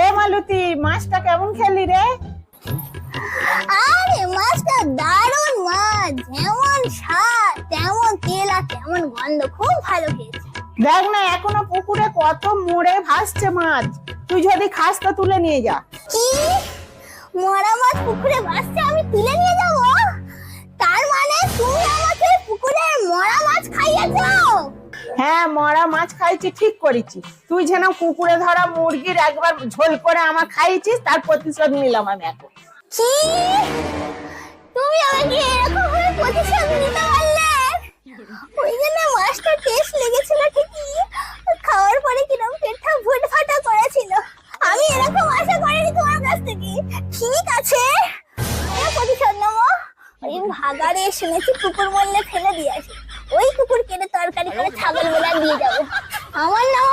এ মালতী, মাছটা কেমন খেলি রে? আরে মাছটা দারুণ মাছ, যেমন স্বাদ তেমন তেল আর তেমন গন্ধ, খুব ভালো খেয়েছে। দেখ না, এখনো পুকুরে কত মরে ভাসছে মাছ। তুই যদি খাস তো তুলে নিয়ে যা। কি? মরা মাছ পুকুরে ভাসছে, আমি তুলে নিয়ে যাব? তার মানে তুমি আমাকে পুকুরে মরা মাছ খাইয়েছো? হ্যাঁ, মরা মাছ খাইছি, ঠিক করেছি। তুই যেন পুকুরে ধরা মুরগির একবার ঝোল করে আমার খাইছিস, তার প্রতিশোধ নিলাম আমি এখন। কি? তুমি আমাকে এরকম ভাবে প্রতিশোধ নিতে পারলে? ওই জন্য মাছটা টেস্ট লেগেছিল ঠিকই, খাওয়ার পরে কিরম পেটটা ফুটফাটা করেছিল। আমি এরকম আশা করিনি তোমার কাছ থেকে। ঠিক আছে, আমি প্রতিশোধ নেবো। ওই ভাগাড়ে শুনেছি কুকুর মরলে ফেলে দিয়ে আসি, ওই কুকুর কেটে তরকারি করে ছাগল বেলা দিয়ে যাবো। আমার নাম